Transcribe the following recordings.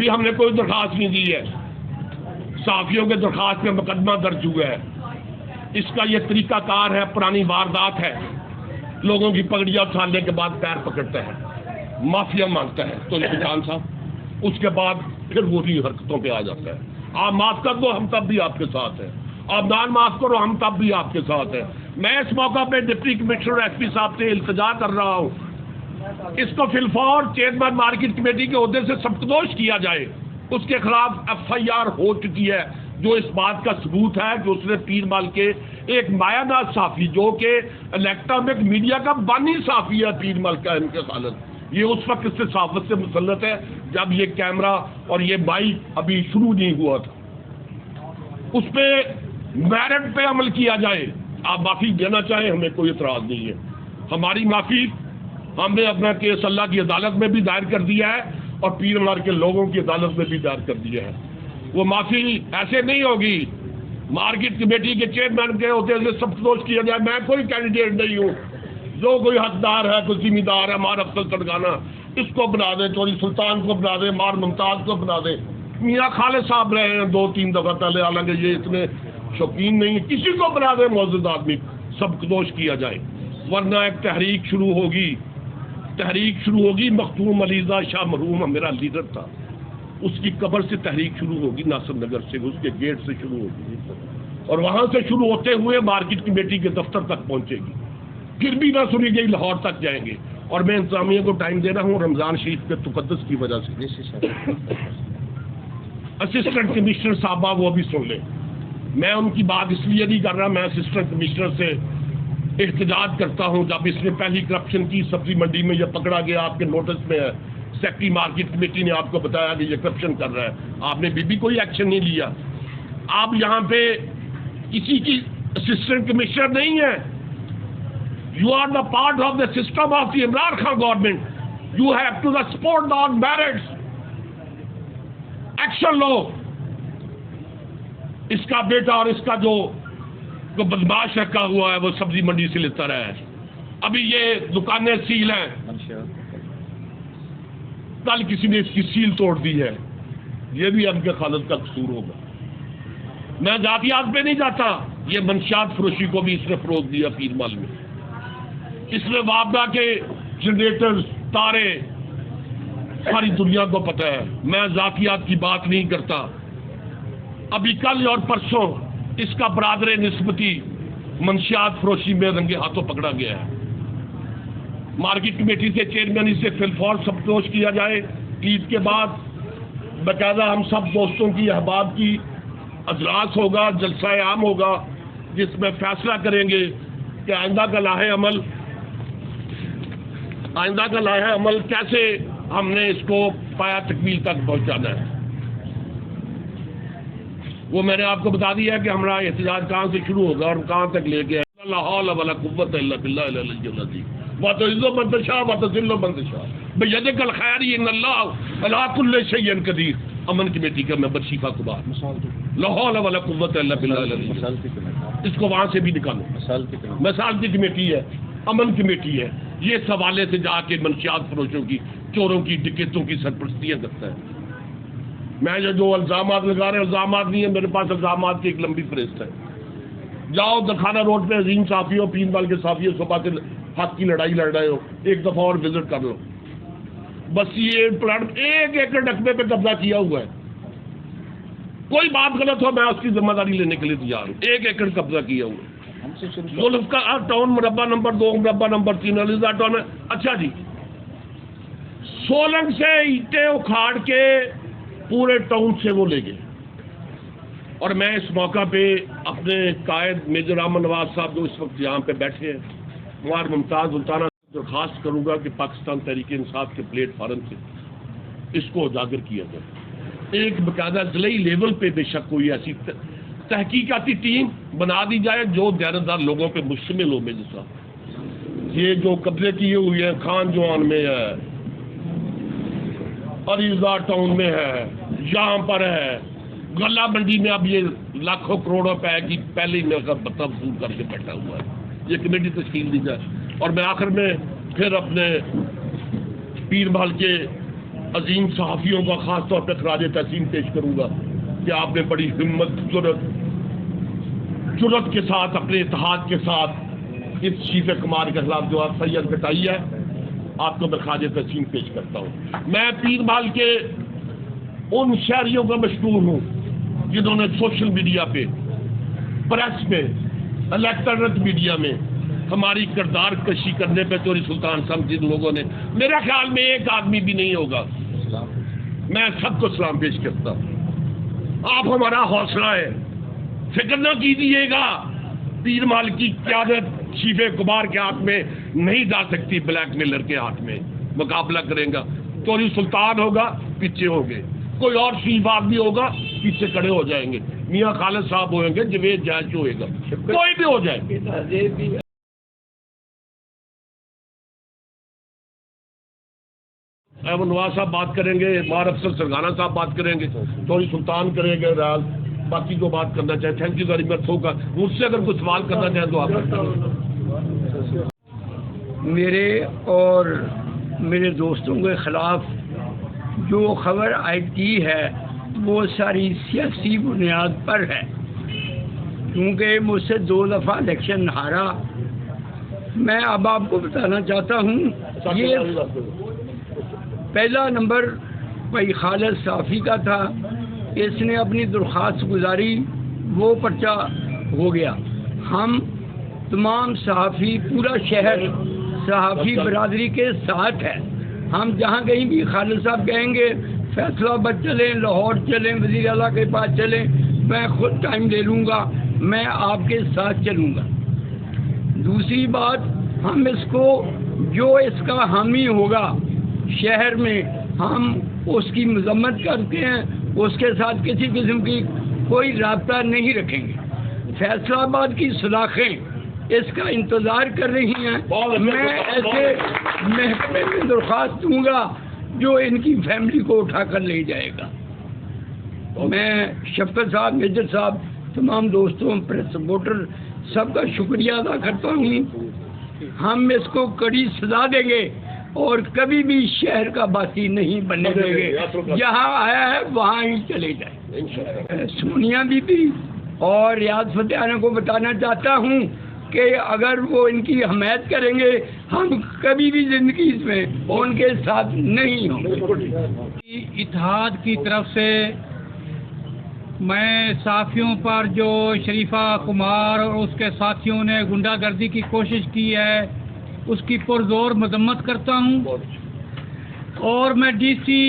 ابھی ہم نے کوئی درخواست نہیں دی ہے، صحافیوں کے درخواست میں مقدمہ درج ہوا ہے. اس کا یہ طریقہ کار ہے، پرانی واردات ہے، لوگوں کی پگڑیاں اٹھانے کے بعد پیر پکڑتا ہے، معافیا مانگتا ہے تو جان صاحب، اس کے بعد پھر وہی حرکتوں پہ آ جاتا ہے. آپ معاف کر دو، ہم تب بھی آپ کے ساتھ ہیں. آپ نان معاف کرو، ہم تب بھی آپ کے ساتھ ہیں. میں اس موقع پہ ڈپٹی کمشنر ایس پی صاحب سے التجا کر رہا ہوں، اس کو فی الفور چیئرمین مارکیٹ کمیٹی کے عہدے سے سبکدوش کیا جائے. اس کے خلاف ایف آئی آر ہو چکی ہے، جو اس بات کا ثبوت ہے کہ اس نے پیر مال کے ایک مایہ ناز صحافی، جو کہ الیکٹرانک میڈیا کا بانی صحافی ہے پیر مال کا، ان کے خالد، یہ اس وقت اس سے صحافت سے مسلط ہے جب یہ کیمرہ اور یہ مائک ابھی شروع نہیں ہوا تھا. اس پہ میرٹ پہ عمل کیا جائے. آپ معافی دینا چاہیں، ہمیں کوئی اعتراض نہیں ہے. ہماری معافی، ہم نے اپنا کیس اللہ کی عدالت میں بھی دائر کر دیا ہے اور پیر مال کے لوگوں کی عدالت میں بھی دائر کر دیا ہے. وہ معافی ایسے نہیں ہوگی مارکیٹ کمیٹی کے چیئرمین کے ہوتے سے سبکدوش کیا جائے. میں کوئی کینڈیڈیٹ نہیں ہوں. جو کوئی حقدار ہے، کوئی ذمہ دار ہے، ہمارا افضل تڑگانا، اس کو بنا دیں، چوری سلطان کو بنا دیں، مار ممتاز کو بنا دیں. میاں خالد صاحب رہے ہیں 2-3 دفعہ پہلے، حالانکہ یہ اتنے شوقین نہیں ہیں. کسی کو بنا دیں معزز آدمی، سبکدوش کیا جائے، ورنہ ایک تحریک شروع ہوگی. مختوم علیزہ شاہ مرحوم میرا لیڈر تھا، اس کی قبر سے تحریک شروع ہوگی، ناصر نگر سے، اس کے گیٹ سے شروع ہوگی، اور وہاں سے شروع ہوتے ہوئے مارکیٹ کمیٹی کے دفتر تک پہنچے گی. پھر بھی نہ سنی گئی، لاہور تک جائیں گے. اور میں انتظامیہ کو ٹائم دے رہا ہوں رمضان شریف کے تقدس کی وجہ سے. اسسٹنٹ کمشنر صاحبہ وہ بھی سن لیں. میں ان کی بات اس لیے نہیں کر رہا، میں اسسٹنٹ کمشنر سے احتجاج کرتا ہوں. جب اس نے پہلی کرپشن کی سبزی منڈی میں یہ پکڑا گیا، آپ کے نوٹس میں ہے، سیکٹری مارکیٹ کمیٹی نے آپ کو بتایا کہ یہ کرپشن کر رہا ہے، آپ نے بھی کوئی ایکشن نہیں لیا. آپ یہاں پہ کسی کی اسسٹنٹ کمشنر نہیں ہے. You are the part of the system of the Imran Khan government. You have to the support on merits. Action لو. اس کا بیٹا اور اس کا جو بدماش رکھا ہوا ہے وہ سبزی منڈی سے لیتا رہا ہے. ابھی یہ دکانیں سیل ہیں، کل کسی نے اس کی سیل توڑ دی ہے. یہ بھی اب کے خالد کا قصور ہوگا. میں ذاتیات پہ نہیں جاتا. یہ منشیات فروشی کو بھی اس نے فروغ دیا پیر مال میں. اس نے وابڈا کے جنریٹر، تارے، ساری دنیا کو پتہ ہے. میں ذاتیات کی بات نہیں کرتا. ابھی کل اور پرسوں اس کا برادر نسبتی منشیات فروشی میں رنگے ہاتھوں پکڑا گیا ہے. مارکیٹ کمیٹی سے چیئرمین اسے فی الفور سبکدوش کیا جائے. عید کے بعد باقاعدہ ہم سب دوستوں کی احباب کی اجلاس ہوگا، جلسہ عام ہوگا، جس میں فیصلہ کریں گے کہ آئندہ کا لاہے عمل کیسے ہم نے اس کو پایا تکمیل تک پہنچانا ہے. وہ میں نے آپ کو بتا دیا کہ ہمارا احتجاج کہاں سے شروع ہوگا اور کہاں تک لے کے لا حول ولا قوت الا باللہ العلی العظیم. وتعز من تشاء وتذل من تشاء بیدک الخیر ان اللہ علی کل شیء قدیر. امن کمیٹی کا ممبر شیفا کبار، لا حول ولا قوت الا باللہ العلی العظیم. اس کو وہاں سے بھی نکالو. مثال کی کمیٹی ہے، امن کمیٹی ہے. یہ اس حوالے سے جا کے منشیات فروشوں کی، چوروں کی، ڈکیتوں کی سرپرستیاں کرتا ہے. میں جو الزامات لگا رہے ہیں الزامات نہیں ہے، میرے پاس الزامات کی ایک لمبی فہرست ہے. جاؤ دکھانا روڈ پہ عظیم صحافیوں، پیر مال کے صحافیوں صبح سے حق کی لڑائی لڑ رہے ہو، ایک دفعہ اور وزٹ کر لو. بس یہ پلاٹ 1 ایکڑ رقبے پہ قبضہ کیا ہوا ہے. کوئی بات غلط ہو میں اس کی ذمہ داری لینے کے لیے تیار ہوں. 1 ایکڑ قبضہ کیا ہوا ہے. ذوالفقار ٹاؤن مربع نمبر 2 مربع نمبر 3 علیزہ ٹاؤن. اچھا جی، سولنگ سے اینٹیں اکھاڑ کے پورے ٹاؤن سے وہ لے گئے. اور میں اس موقع پہ اپنے قائد میجر احمد نواز صاحب جو اس وقت یہاں پہ بیٹھے ہیں، ہمارے ممتاز سلطانہ درخواست کروں گا کہ پاکستان تحریک انصاف کے پلیٹ فارم سے اس کو اجاگر کیا جائے. ایک باقاعدہ ضلعی لیول پہ بے شک کوئی ایسی تحقیقاتی ٹیم بنا دی جائے جو دیانتدار لوگوں پہ مشتمل ہو. میجر صاحب یہ جو قبضے کیے ہوئے ہیں خان جوان میں ہے، عریضہ ٹاؤن میں ہے، یہاں پر ہے، غلہ منڈی میں اب یہ لاکھوں کروڑوں روپے کی پہلے ہی میرا بتا وصول کر کے بیٹھا ہوا ہے. یہ کمیٹی تشکیل دی جائے. اور میں آخر میں پھر اپنے پیر محل کے عظیم صحافیوں کا خاص طور پہ خراج تحسین پیش کروں گا کہ آپ نے بڑی ہمت جرأت کے ساتھ اپنے اتحاد کے ساتھ اس شیف کمار کے خلاف جو سید کٹائی ہے، آپ کو میں خراج تحسین پیش کرتا ہوں۔ میں پیر مال کے ان شہریوں کا مشکور ہوں جنہوں نے سوشل میڈیا پہ، پریس میں، الیکٹرانک میڈیا میں ہماری کردار کشی کرنے پہ چوری سلطان صاحب جن لوگوں نے، میرے خیال میں ایک آدمی بھی نہیں ہوگا، میں سب کو سلام پیش کرتا ہوں۔ آپ ہمارا حوصلہ ہے، فکر نہ کیجیے گا، پیر مال کی قیادت شیف کمار کے ہاتھ میں نہیں جا سکتی، بلیک میلر کے ہاتھ میں مقابلہ کریں گا۔ چوری سلطان ہوگا، پیچھے ہوگے، کوئی اور شیف آدمی ہوگا، پیچھے کھڑے ہو جائیں گے، میاں خالد صاحب ہوئیں گے، جوید جائش ہوئے گا، کوئی بھی ہو جائے۔ احمد نواز صاحب بات کریں گے، مار افسر سرگانہ صاحب بات کریں گے، چوری سلطان کریں گے، باقی کو بات کرنا چاہے۔ تھینک یو ویری مچ ہوگا، مجھ سے اگر کوئی سوال کرنا چاہیں تو آپ۔ میرے اور میرے دوستوں کے خلاف جو خبر آئی ہے وہ ساری سیاسی بنیاد پر ہے، کیونکہ مجھ سے 2 دفعہ الیکشن ہارا۔ میں اب آپ کو بتانا چاہتا ہوں، یہ پہلا نمبر بھائی خالد صافی کا تھا، اس نے اپنی درخواست گزاری، وہ پرچہ ہو گیا۔ ہم تمام صحافی، پورا شہر صحافی برادری کے ساتھ ہے۔ ہم جہاں کہیں بھی خالد صاحب کہیں گے فیصلہ آباد چلیں، لاہور چلیں، وزیر اعلیٰ کے پاس چلیں، میں خود ٹائم لے لوں گا، میں آپ کے ساتھ چلوں گا۔ دوسری بات، ہم اس کو جو اس کا حامی ہوگا شہر میں، ہم اس کی مذمت کرتے ہیں، اس کے ساتھ کسی قسم کی کوئی رابطہ نہیں رکھیں گے۔ فیصلہ آباد کی سلاخیں اس کا انتظار کر رہی ہیں، میں ایسے محکمے میں درخواست دوں گا جو ان کی فیملی کو اٹھا کر لے جائے گا۔ میں شفقت صاحب، میجر صاحب، تمام دوستوں، پریس سپورٹر سب کا شکریہ ادا کرتا ہوں۔ ہم اس کو کڑی سزا دیں گے اور کبھی بھی شہر کا باسی نہیں بننے دیں گے، جہاں آیا ہے وہاں ہی چلے جائیں۔ سونیا بی بی اور ریاض فتح کو بتانا چاہتا ہوں کہ اگر وہ ان کی حمایت کریں گے، ہم کبھی بھی زندگی میں ان کے ساتھ نہیں ہوں گے۔ اتحاد کی طرف سے میں صحافیوں پر جو شریفہ کمار اور اس کے ساتھیوں نے غنڈہ گردی کی کوشش کی ہے، اس کی پرزور مذمت کرتا ہوں، اور میں ڈی سی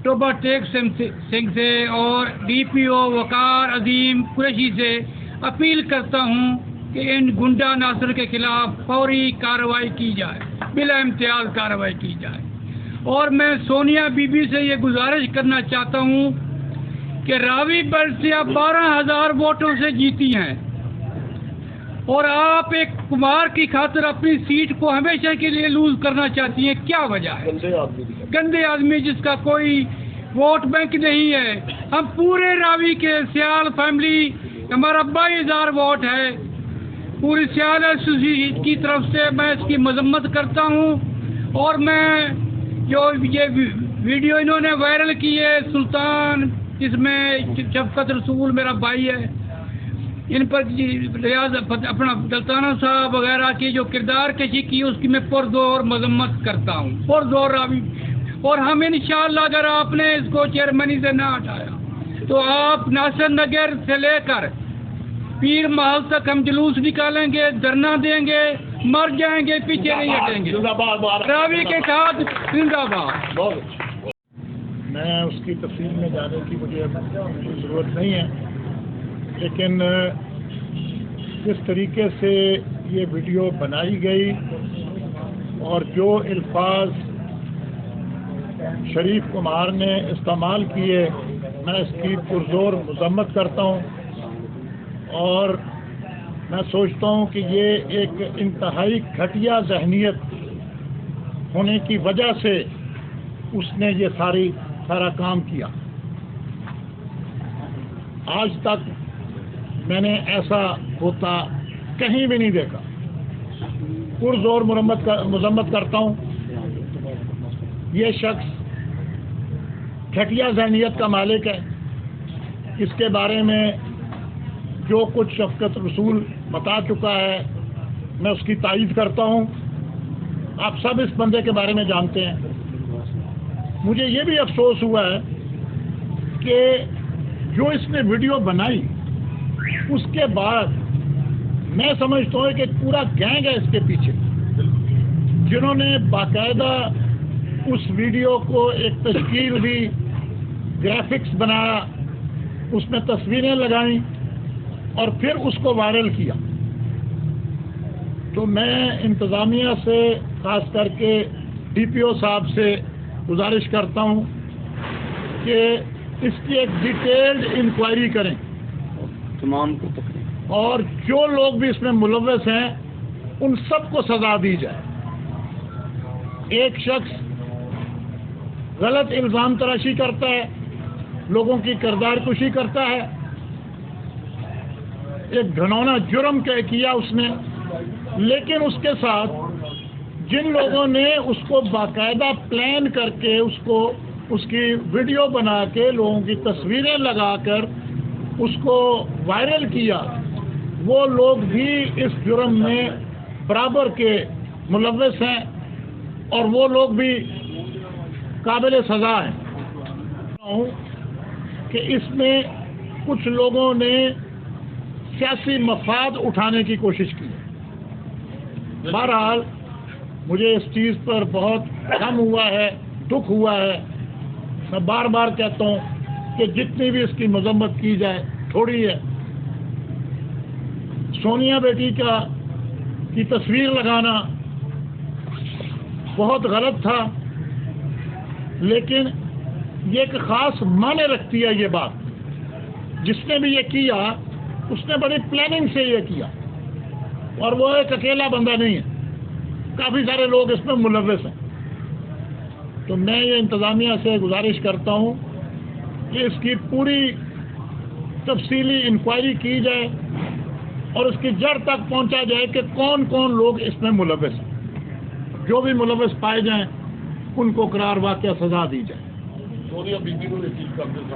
ٹوبہ ٹیک سنگھ سے اور ڈی پی او وقار عظیم قریشی سے اپیل کرتا ہوں کہ ان گنڈا عناصر کے خلاف فوری کارروائی کی جائے، بلا امتیاز کارروائی کی جائے۔ اور میں سونیا بی بی سے یہ گزارش کرنا چاہتا ہوں کہ راوی برسیا 12,000 ووٹوں سے جیتی ہیں، اور آپ ایک کمار کی خاطر اپنی سیٹ کو ہمیشہ کے لیے لوز کرنا چاہتی ہیں، کیا وجہ ہے؟ گندے آدمی جس کا کوئی ووٹ بینک نہیں ہے۔ ہم پورے راوی کے سیال فیملی، ہمارا 22,000 ووٹ ہے، پوری سیال ایسوسی کی طرف سے میں اس کی مذمت کرتا ہوں۔ اور میں جو یہ ویڈیو انہوں نے وائرل کی ہے سلطان، جس میں شفقت رسول میرا بھائی ہے، ان پر ریاض اپنا دلتانہ صاحب وغیرہ کی جو کردار کشی کی، اس کی میں پرزور مذمت کرتا ہوں، پرزور راوی۔ اور ہم انشاءاللہ اگر آپ نے اس کو چیئرمینی سے نہ ہٹایا تو آپ ناصر نگر سے لے کر پیر محل تک ہم جلوس نکالیں گے، دھرنا دیں گے، مر جائیں گے، پیچھے نہیں ہٹیں گے۔ راوی کے ساتھ زندہ باد۔ میں اس کی تفصیل میں جانے کی مجھے ضرورت نہیں ہے، لیکن جس طریقے سے یہ ویڈیو بنائی گئی اور جو الفاظ شریف کمار نے استعمال کیے، میں اس کی پرزور مذمت کرتا ہوں، اور میں سوچتا ہوں کہ یہ ایک انتہائی گھٹیا ذہنیت ہونے کی وجہ سے اس نے یہ سارا کام کیا۔ آج تک میں نے ایسا ہوتا کہیں بھی نہیں دیکھا۔ پرزور مذمت کرتا ہوں۔ یہ شخص گھٹیا ذہنیت کا مالک ہے. اس کے بارے میں جو کچھ شفقت رسول بتا چکا ہے میں اس کی تائید کرتا ہوں. آپ سب اس بندے کے بارے میں جانتے ہیں. مجھے یہ بھی افسوس ہوا ہے کہ جو اس نے ویڈیو بنائی اس کے بعد میں سمجھتا ہوں کہ پورا گینگ ہے اس کے پیچھے, جنہوں نے باقاعدہ اس ویڈیو کو ایک تشکیل دی, گرافکس بنایا, اس میں تصویریں لگائیں اور پھر اس کو وائرل کیا. تو میں انتظامیہ سے خاص کر کے ڈی پی او صاحب سے گزارش کرتا ہوں کہ اس کی ایک ڈیٹیلڈ انکوائری کریں تمام کو پکڑیں اور جو لوگ بھی اس میں ملوث ہیں ان سب کو سزا دی جائے. ایک شخص غلط الزام تراشی کرتا ہے, لوگوں کی کردار کشی کرتا ہے, ایک گھنونا جرم کیا اس نے, لیکن اس کے ساتھ جن لوگوں نے اس کو باقاعدہ پلان کر کے اس کی ویڈیو بنا کے لوگوں کی تصویریں لگا کر اس کو وائرل کیا, وہ لوگ بھی اس جرم میں برابر کے ملوث ہیں اور وہ لوگ بھی قابل سزا ہیں. کہ اس میں کچھ لوگوں نے سیاسی مفاد اٹھانے کی کوشش کی. بہرحال مجھے اس چیز پر بہت غم ہوا ہے, دکھ ہوا ہے. میں بار بار کہتا ہوں کہ جتنی بھی اس کی مذمت کی جائے تھوڑی ہے. سونیا بیٹی کی تصویر لگانا بہت غلط تھا, لیکن یہ ایک خاص معنی رکھتی ہے یہ بات. جس نے بھی یہ کیا اس نے بڑی پلاننگ سے یہ کیا اور وہ ایک اکیلا بندہ نہیں ہے, کافی سارے لوگ اس میں ملوث ہیں. تو میں یہ انتظامیہ سے گزارش کرتا ہوں کہ اس کی پوری تفصیلی انکوائری کی جائے اور اس کی جڑ تک پہنچا جائے کہ کون کون لوگ اس میں ملوث ہیں. جو بھی ملوث پائے جائیں ان کو قرار واقعہ سزا دی جائے.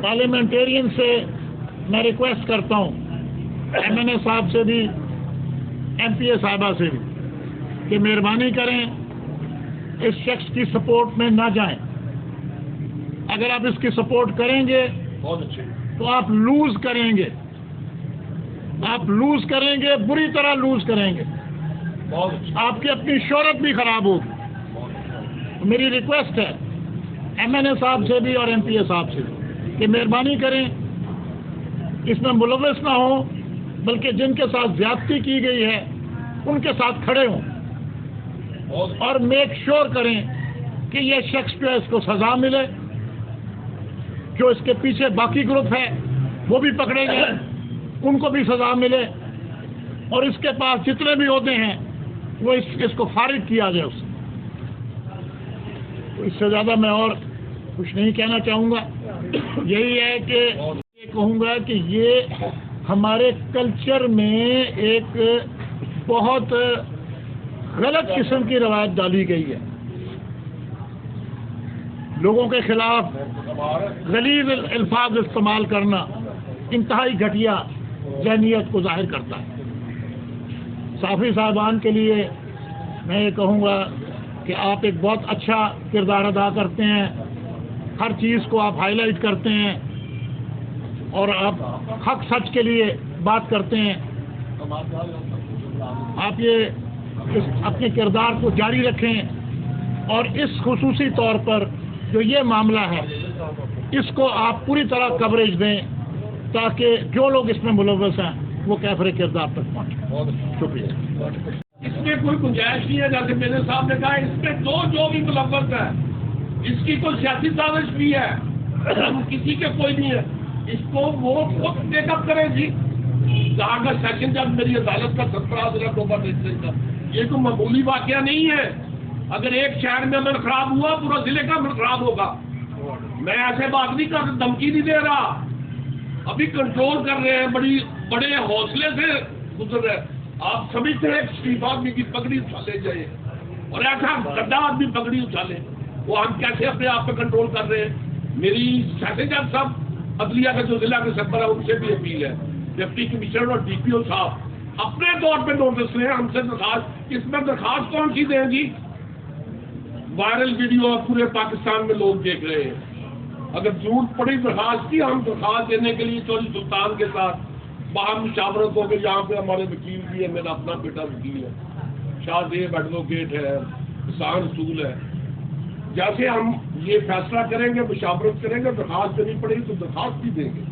پارلیمنٹرین سے میں ریکویسٹ کرتا ہوں, ایم این اے صاحب سے بھی, ایم پی اے صاحبہ سے بھی, کہ مہربانی کریں اس شخص کی سپورٹ میں نہ جائیں. اگر آپ اس کی سپورٹ کریں گے تو آپ لوز کریں گے, آپ لوز کریں گے, بری طرح لوز کریں گے. آپ کی اپنی شہرت بھی خراب ہوگی. میری ریکویسٹ ہے ایم این اے صاحب سے بھی اور ایم پی اے صاحب سے بھی کہ مہربانی کریں اس میں ملوث نہ ہوں, بلکہ جن کے ساتھ زیادتی کی گئی ہے ان کے ساتھ کھڑے ہوں اور میک شور کریں کہ یہ شخص جو ہے اس کو سزا ملے. جو اس کے پیچھے باقی گروپ ہے وہ بھی پکڑے گئے, ان کو بھی سزا ملے اور اس کے پاس جتنے بھی عہدے ہیں وہ اس کو فارغ کیا جائے. اس سے زیادہ میں اور کچھ نہیں کہنا چاہوں گا. یہی ہے کہ یہ کہوں گا کہ یہ ہمارے کلچر میں ایک بہت غلط قسم کی روایت ڈالی گئی ہے. لوگوں کے خلاف غلیظ الفاظ استعمال کرنا انتہائی گھٹیا ذہنیت کو ظاہر کرتا ہے. صحافی صاحبان کے لیے میں یہ کہوں گا کہ آپ ایک بہت اچھا کردار ادا کرتے ہیں, ہر چیز کو آپ ہائی لائٹ کرتے ہیں اور آپ حق سچ کے لیے بات کرتے ہیں. آپ یہ اپنے کردار کو جاری رکھیں اور اس خصوصی طور پر جو یہ معاملہ ہے اس کو آپ پوری طرح کوریج دیں تاکہ جو لوگ اس میں ملوث ہیں وہ کیفر کردار تک پہنچیں. شکریہ. اس میں کوئی گنجائش نہیں ہے, جیسے میرے صاحب نے کہا اس میں جو بھی ملوث ہے اس کی تو سیاسی سازش بھی ہے, کسی کے کوئی نہیں ہے. اس کو وہ خود ٹیک اپ کریں جی. جہاں کا سیشن جج میری عدالت کا سرفراز رکھوبا کا, یہ تو معمولی واقعہ نہیں ہے. اگر ایک شہر میں امن خراب ہوا پورا ضلع کا امن خراب ہوگا. میں ایسے بات نہیں کر, دھمکی نہیں دے رہا. ابھی کنٹرول کر رہے ہیں, بڑے حوصلے سے گزر رہے ہیں. آپ سبھی سے ایک شریف آدمی کی پگڑی اٹھا لے جائے اور ایسا گڈا آدمی پگڑی اٹھا لے, وہ ہم کیسے اپنے آپ پہ کنٹرول کر رہے ہیں. میری سیشن جج صاحب عدلیہ کا جو ضلع کے سربراہ ہے ان سے بھی اپیل ہے، ڈپٹی کمشنر اور ڈی پی او صاحب اپنے طور پہ نوٹس لیں ہم سے درخواست، اس میں درخواست کون سی دیں جی؟ وائرل ویڈیو پورے پاکستان میں لوگ دیکھ رہے ہیں، اگر ضرورت پڑی درخواست کی ہم درخواست دینے کے لیے چوہدری سلطان کے ساتھ باہر مشاورت ہو کے، یہاں پہ ہمارے وکیل بھی ہے، میرا اپنا بیٹا وکیل ہے، شاہ زیب ایڈوکیٹ ہے، کسان رسول ہے، جیسے ہم یہ فیصلہ کریں گے، مشاورت کریں گے، درخواست دینی پڑے گی تو درخواست بھی دیں گے۔